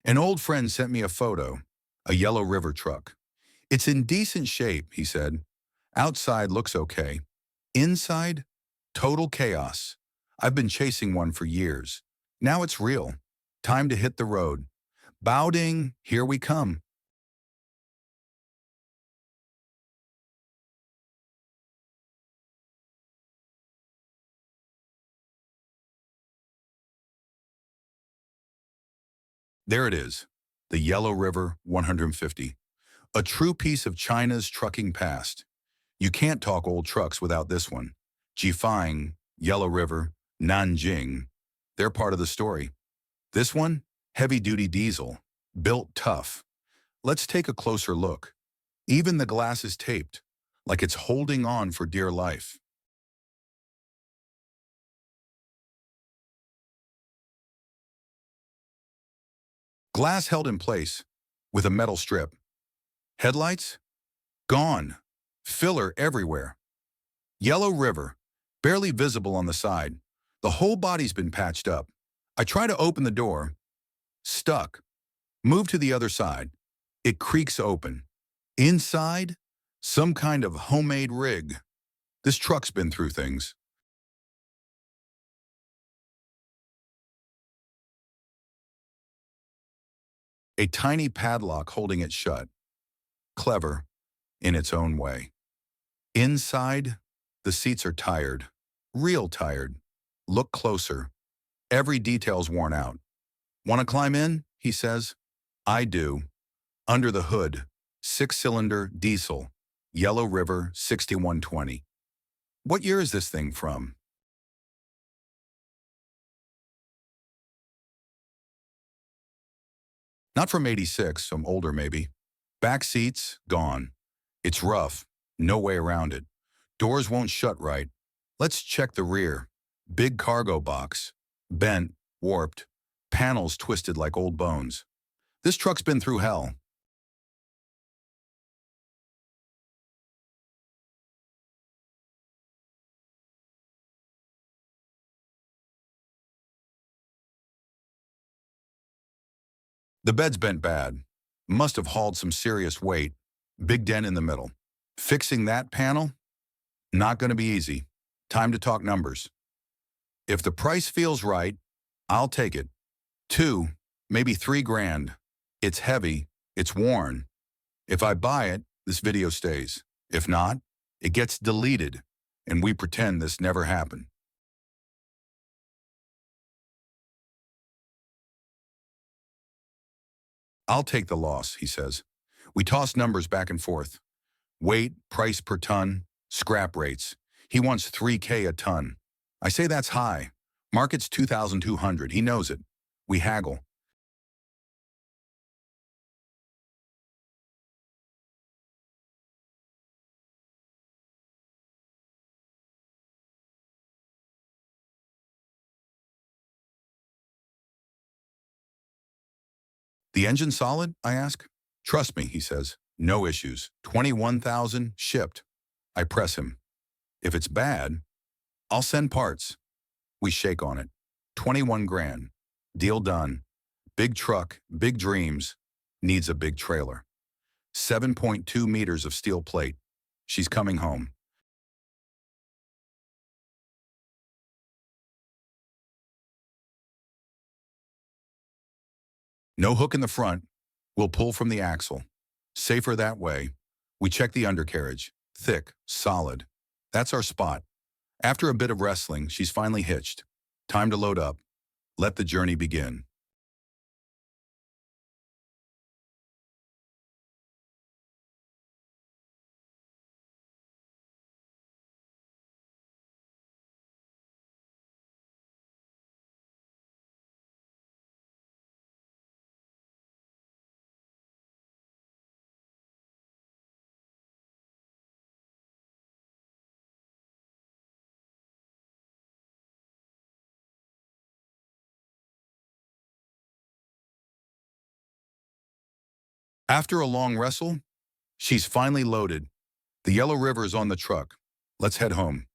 An old friend sent me a photo, a yellow river truck. It's in decent shape, he said. Outside looks okay. Inside, total chaos. I've been chasing one for years. Now it's real. Time to hit the road. Bow ding, here we come. There it is, the Yellow River 150. A true piece of China's trucking past. You can't talk old trucks without this one. Jifang, Yellow River, Nanjing, they're part of the story. This one, heavy-duty diesel, built tough. Let's take a closer look. Even the glass is taped, like it's holding on for dear life. Glass held in place with a metal strip. Headlights? Gone. Filler everywhere. Yellow River, barely visible on the side. The whole body's been patched up. I try to open the door. Stuck. Move to the other side. It creaks open. Inside, some kind of homemade rig. This truck's been through things. A tiny padlock holding it shut. Clever, in its own way. Inside, the seats are tired. Real tired. Look closer. Every detail's worn out. Want to climb in? He says. I do. Under the hood, six-cylinder diesel, Yellow River 6120. What year is this thing from? Not from 86, some older maybe. Back seats, gone. It's rough, no way around it. Doors won't shut right. Let's check the rear. Big cargo box. Bent, warped, panels twisted like old bones. This truck's been through hell. The bed's bent bad. Must have hauled some serious weight. Big dent in the middle. Fixing that panel? Not gonna be easy. Time to talk numbers. If the price feels right, I'll take it. 2, maybe 3 grand. It's heavy, it's worn. If I buy it, this video stays. If not, it gets deleted, and we pretend this never happened. I'll take the loss, he says. We toss numbers back and forth. Weight, price per ton, scrap rates. He wants 3K a ton. I say that's high. Market's 2,200. He knows it. We haggle. The engine solid? I ask. Trust me, he says. No issues. 21,000 shipped. I press him. If it's bad, I'll send parts. We shake on it. 21 grand. Deal done. Big truck, big dreams. Needs a big trailer. 7.2 meters of steel plate. She's coming home. No hook in the front. We'll pull from the axle. Safer that way. We check the undercarriage. Thick, solid. That's our spot. After a bit of wrestling, she's finally hitched. Time to load up. Let the journey begin. After a long wrestle, she's finally loaded. The Yellow River is on the truck. Let's head home.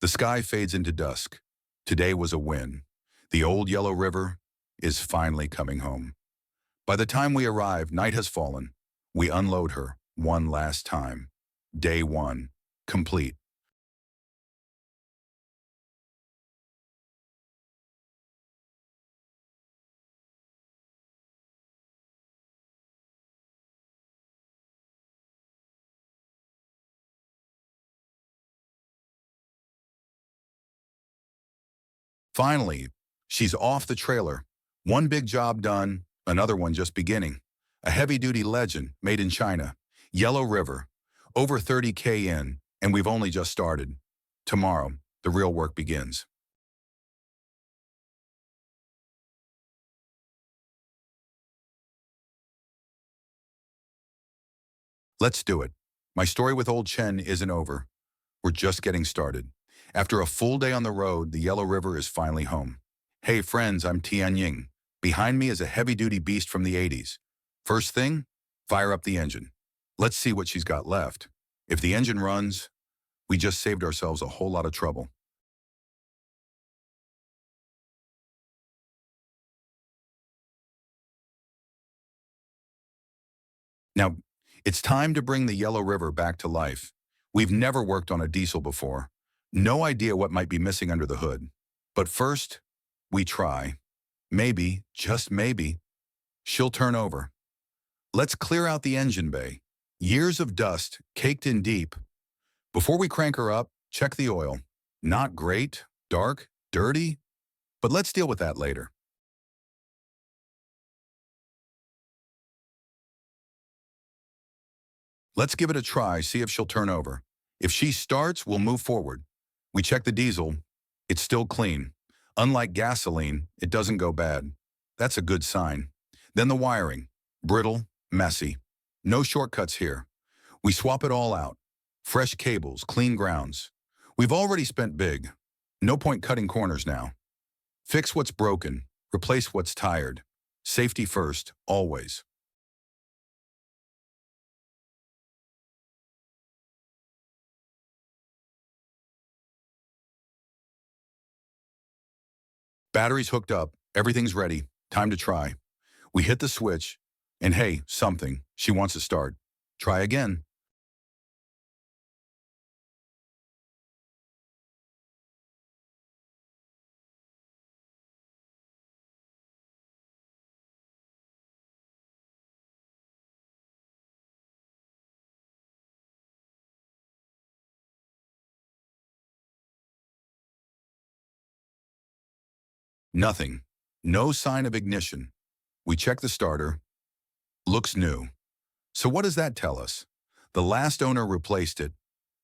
The sky fades into dusk. Today was a win. The old Yellow River is finally coming home. By the time we arrive, night has fallen. We unload her one last time. Day one, complete. Finally, she's off the trailer. One big job done, another one just beginning. A heavy-duty legend made in China. Yellow River, over 30K in, and we've only just started. Tomorrow, the real work begins. Let's do it. My story with Old Chen isn't over. We're just getting started. After a full day on the road, the Yellow River is finally home. Hey friends, I'm Tianying. Behind me is a heavy-duty beast from the 80s. First thing, fire up the engine. Let's see what she's got left. If the engine runs, we just saved ourselves a whole lot of trouble. Now, it's time to bring the Yellow River back to life. We've never worked on a diesel before. No idea what might be missing under the hood. But first, we try. Maybe, just maybe, she'll turn over. Let's clear out the engine bay. Years of dust caked in deep. Before we crank her up, check the oil. Not great, dark, dirty, but let's deal with that later. Let's give it a try, see if she'll turn over. If she starts, we'll move forward. We check the diesel. It's still clean. Unlike gasoline, it doesn't go bad. That's a good sign. Then the wiring. Brittle, messy. No shortcuts here. We swap it all out. Fresh cables, clean grounds. We've already spent big. No point cutting corners now. Fix what's broken. Replace what's tired. Safety first, always. Batteries hooked up. Everything's ready. Time to try. We hit the switch, and hey, something. She wants to start. Try again. Nothing. No sign of ignition. We check the starter. Looks new. So what does that tell us? The last owner replaced it.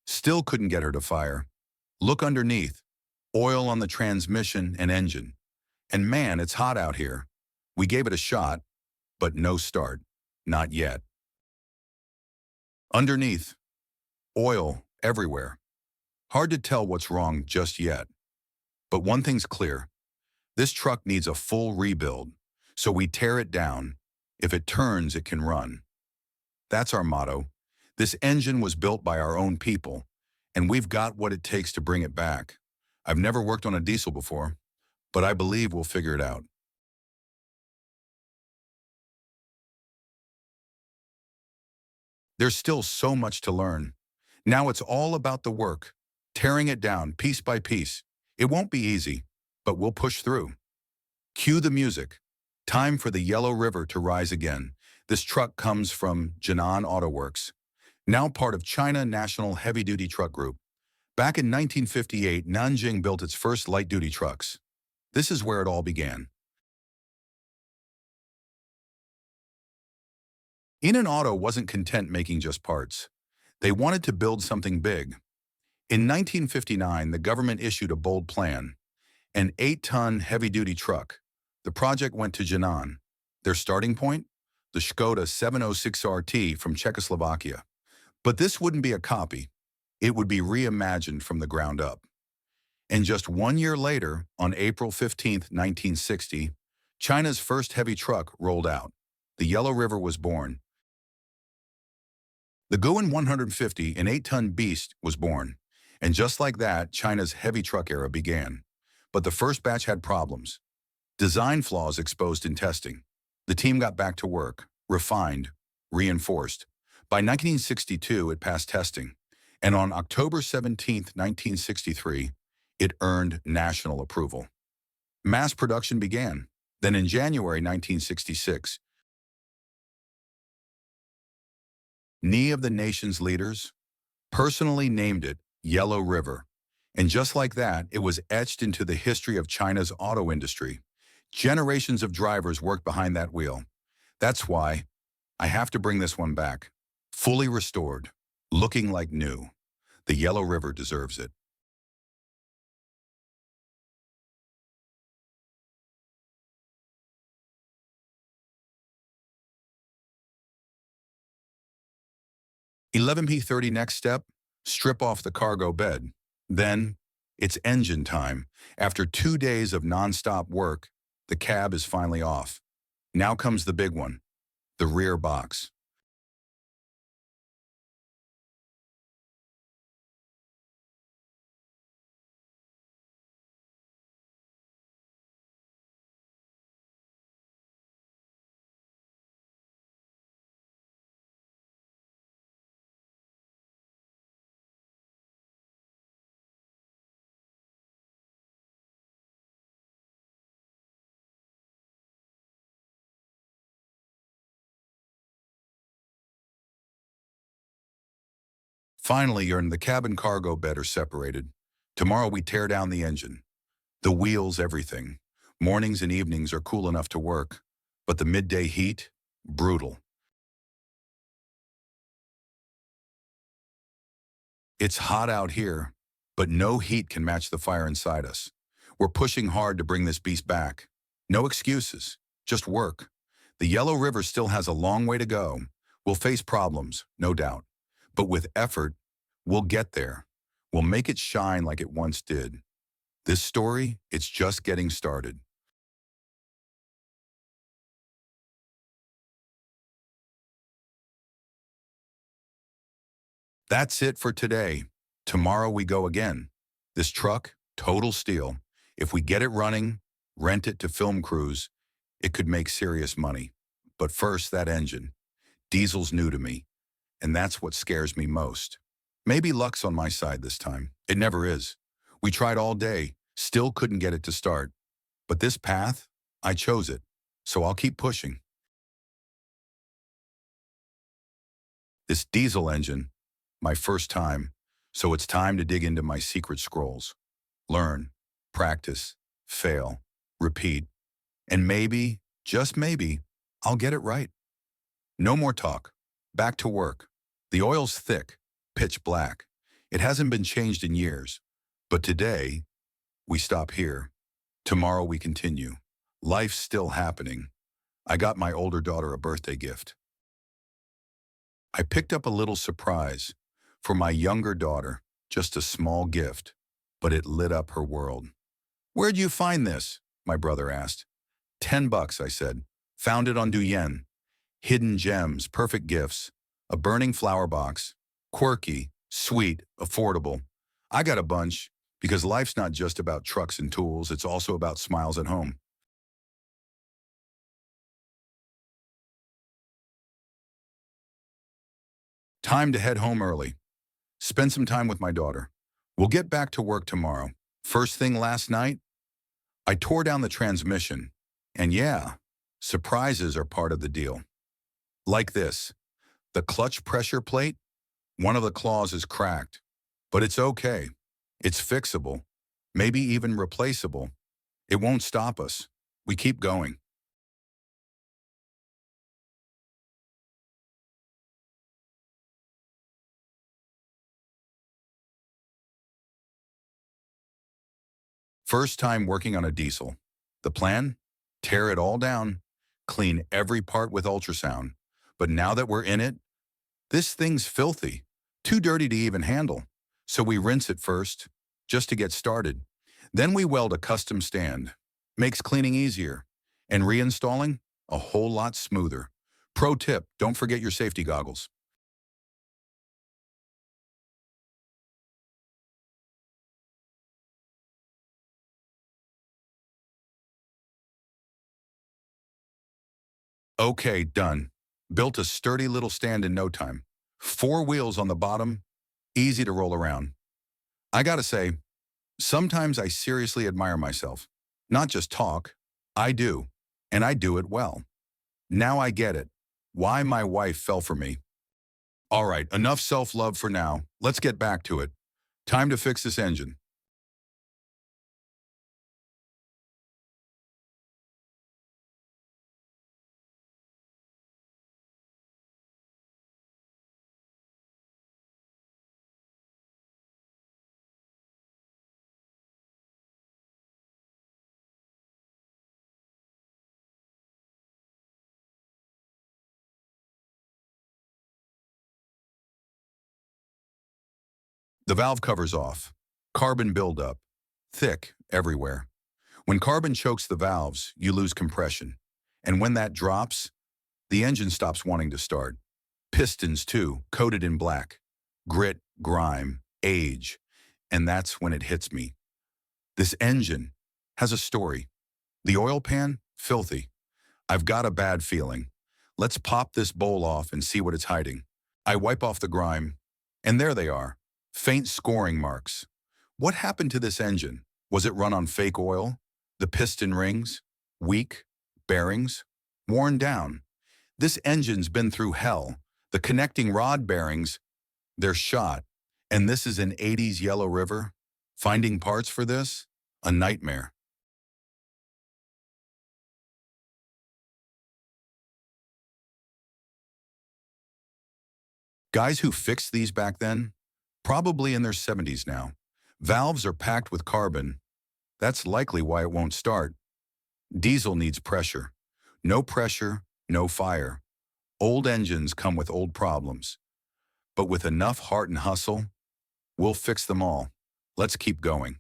Still couldn't get her to fire. Look underneath. Oil on the transmission and engine. And man, it's hot out here. We gave it a shot, but no start. Not yet. Underneath. Oil everywhere. Hard to tell what's wrong just yet. But one thing's clear. This truck needs a full rebuild, so we tear it down. If it turns, it can run. That's our motto. This engine was built by our own people, and we've got what it takes to bring it back. I've never worked on a diesel before, but I believe we'll figure it out. There's still so much to learn. Now it's all about the work, tearing it down piece by piece. It won't be easy, but we'll push through. Cue the music. Time for the Yellow River to rise again. This truck comes from Jinan Auto Works, now part of China National Heavy Duty Truck Group. Back in 1958, Nanjing built its first light-duty trucks. This is where it all began. In and Auto wasn't content making just parts. They wanted to build something big. In 1959, the government issued a bold plan, an 8-ton heavy-duty truck. The project went to Jinan. Their starting point? The Škoda 706 RT from Czechoslovakia. But this wouldn't be a copy. It would be reimagined from the ground up. And just 1 year later, on April 15, 1960, China's first heavy truck rolled out. The Yellow River was born. The Guan 150, an 8-ton beast, was born. And just like that, China's heavy truck era began. But the first batch had problems. Design flaws exposed in testing. The team got back to work, refined, reinforced. By 1962, it passed testing. And on October 17, 1963, it earned national approval. Mass production began. Then in January 1966, knee of the nation's leaders personally named it Yellow River. And just like that, it was etched into the history of China's auto industry. Generations of drivers worked behind that wheel. That's why I have to bring this one back. Fully restored, looking like new. The Yellow River deserves it. (11P30) next step, strip off the cargo bed. Then, it's engine time. After 2 days of non-stop work, the cab is finally off. Now comes the big one, the rear box. 'Finally, you're in the cabin cargo bed are separated. Tomorrow we tear down the engine. The wheels, everything. Mornings and evenings are cool enough to work, but the midday heat, brutal. It's hot out here, but no heat can match the fire inside us. We're pushing hard to bring this beast back. No excuses, just work. The Yellow River still has a long way to go. We'll face problems, no doubt. But with effort, we'll get there. We'll make it shine like it once did. This story, it's just getting started. That's it for today. Tomorrow we go again. This truck, total steal. If we get it running, rent it to film crews, it could make serious money. But first, that engine. Diesel's new to me, and that's what scares me most. Maybe luck's on my side this time. It never is. We tried all day, still couldn't get it to start. But this path, I chose it, so I'll keep pushing. This diesel engine, my first time, so it's time to dig into my secret scrolls. Learn, practice, fail, repeat, and maybe, just maybe, I'll get it right. No more talk. Back to work. The oil's thick, pitch black. It hasn't been changed in years. But today, we stop here. Tomorrow we continue. Life's still happening. I got my older daughter a birthday gift. I picked up a little surprise for my younger daughter, just a small gift, but it lit up her world. "Where'd you find this?" my brother asked. $10, I said. Found it on Douyin. Hidden gems, perfect gifts. A burning flower box. Quirky, sweet, affordable. I got a bunch because life's not just about trucks and tools, it's also about smiles at home. Time to head home early. Spend some time with my daughter. We'll get back to work tomorrow. First thing last night, I tore down the transmission. And yeah, surprises are part of the deal. Like this. The clutch pressure plate, one of the claws is cracked. But it's okay. It's fixable. Maybe even replaceable. It won't stop us. We keep going. First time working on a diesel. The plan? Tear it all down, clean every part with ultrasound. But now that we're in it, this thing's filthy, too dirty to even handle. So we rinse it first, just to get started. Then we weld a custom stand. Makes cleaning easier. And reinstalling? A whole lot smoother. Pro tip, don't forget your safety goggles. Okay, done. Built a sturdy little stand in no time. 4 wheels on the bottom, easy to roll around. I gotta say, sometimes I seriously admire myself. Not just talk, I do. And I do it well. Now I get it. Why my wife fell for me. All right, enough self-love for now. Let's get back to it. Time to fix this engine. The valve cover's off. Carbon buildup. Thick everywhere. When carbon chokes the valves, you lose compression. And when that drops, the engine stops wanting to start. Pistons, too, coated in black. Grit, grime, age. And that's when it hits me. This engine has a story. The oil pan, filthy. I've got a bad feeling. Let's pop this bowl off and see what it's hiding. I wipe off the grime, and there they are. Faint scoring marks. What happened to this engine? Was it run on fake oil? The piston rings? Weak? Bearings? Worn down? This engine's been through hell. The connecting rod bearings, they're shot. And this is an 80s Yellow River? Finding parts for this? A nightmare. Guys who fixed these back then? Probably in their 70s now. Valves are packed with carbon. That's likely why it won't start. Diesel needs pressure. No pressure, no fire. Old engines come with old problems. But with enough heart and hustle, we'll fix them all. Let's keep going.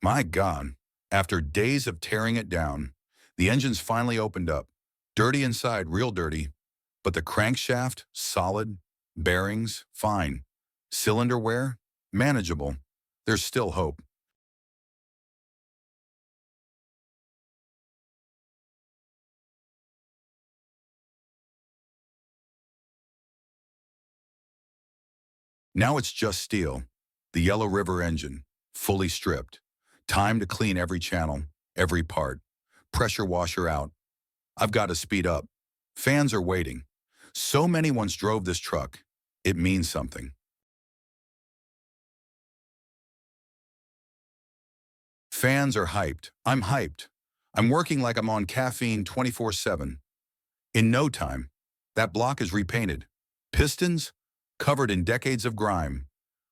My God, after days of tearing it down, the engine's finally opened up. Dirty inside, real dirty, but the crankshaft, solid, bearings, fine. Cylinder wear, manageable. There's still hope. Now it's just steel. The Yellow River engine, fully stripped. Time to clean every channel, every part. Pressure washer out. I've got to speed up. Fans are waiting. So many once drove this truck. It means something. Fans are hyped. I'm hyped. I'm working like I'm on caffeine 24/7. In no time, that block is repainted. Pistons, covered in decades of grime.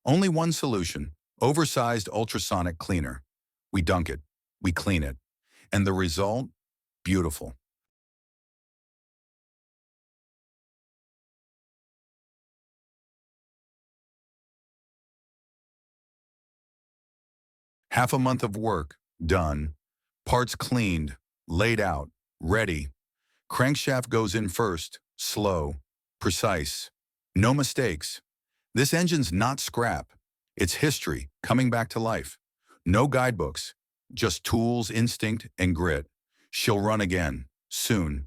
Only one solution, oversized ultrasonic cleaner. We dunk it, we clean it. And the result? Beautiful. Half a month of work, done. Parts cleaned, laid out, ready. Crankshaft goes in first, slow, precise. No mistakes. This engine's not scrap. It's history coming back to life. No guidebooks, just tools, instinct, and grit. She'll run again, soon.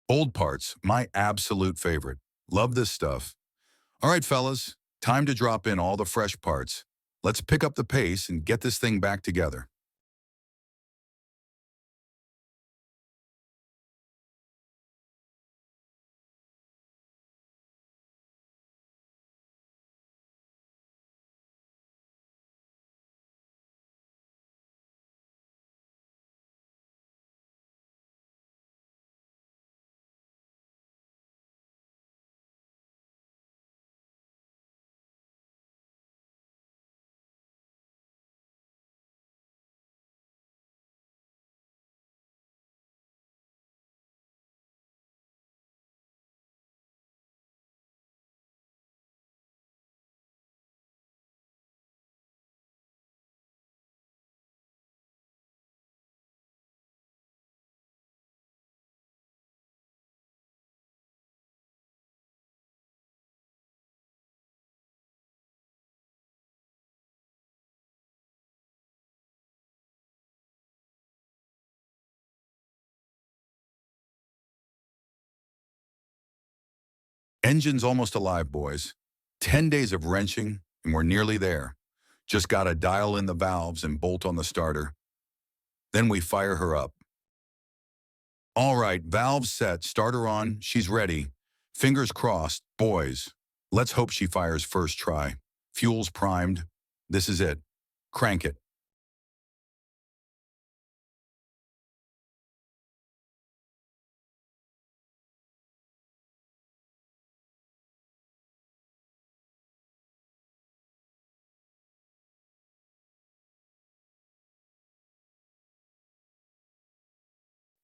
Old parts, my absolute favorite. Love this stuff. All right, fellas, time to drop in all the fresh parts. Let's pick up the pace and get this thing back together. Engine's almost alive, boys. 10 days of wrenching, and we're nearly there. Just gotta dial in the valves and bolt on the starter. Then we fire her up. All right, valves set, starter on, she's ready. Fingers crossed, boys. Let's hope she fires first try. Fuel's primed. This is it. Crank it.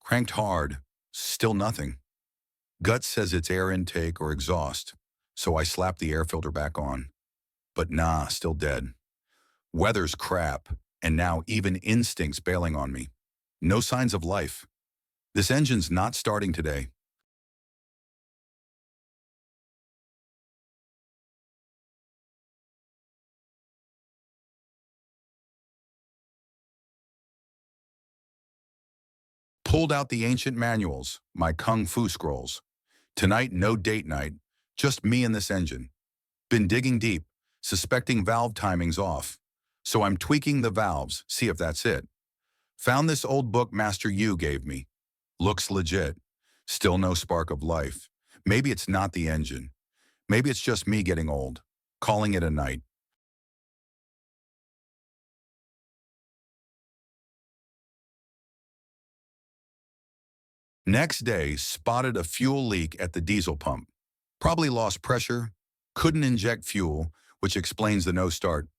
Cranked hard. Still nothing. Gut says it's air intake or exhaust, so I slap the air filter back on. But nah, still dead. Weather's crap, and now even instinct's bailing on me. No signs of life. This engine's not starting today. Pulled out the ancient manuals, my kung fu scrolls. Tonight, no date night, just me and this engine. Been digging deep, suspecting valve timing's off. So I'm tweaking the valves, see if that's it. Found this old book Master Yu gave me. Looks legit. Still no spark of life. Maybe it's not the engine. Maybe it's just me getting old. Calling it a night. Next day, spotted a fuel leak at the diesel pump. Probably lost pressure, couldn't inject fuel, which explains the no start.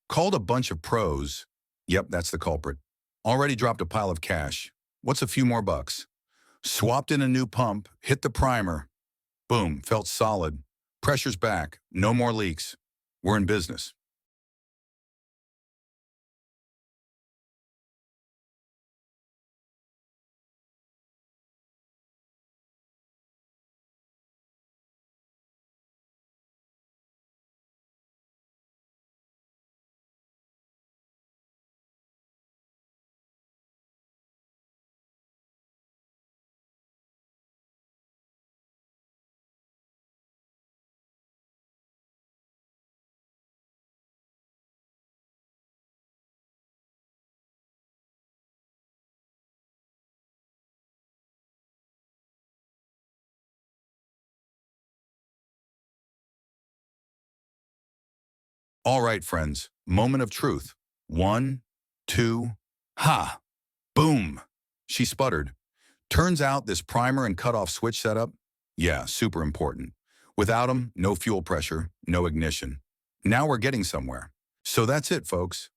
Called a bunch of pros. Yep, that's the culprit. Already dropped a pile of cash. What's a few more bucks? Swapped in a new pump, hit the primer. Boom, felt solid. Pressure's back, no more leaks. We're in business. All right, friends, moment of truth. One, two, ha, boom. She sputtered. Turns out this primer and cutoff switch setup, yeah, super important. Without them, no fuel pressure, no ignition. Now we're getting somewhere. So that's it, folks.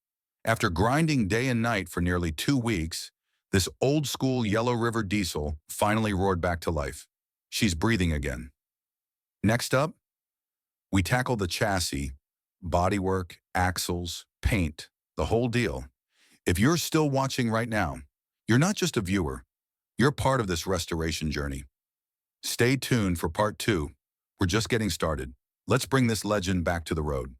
After grinding day and night for nearly 2 weeks, this old school Yellow River diesel finally roared back to life. She's breathing again. Next up, we tackle the chassis, bodywork, axles, paint, the whole deal. If you're still watching right now, you're not just a viewer, you're part of this restoration journey. Stay tuned for part 2. We're just getting started. Let's bring this legend back to the road.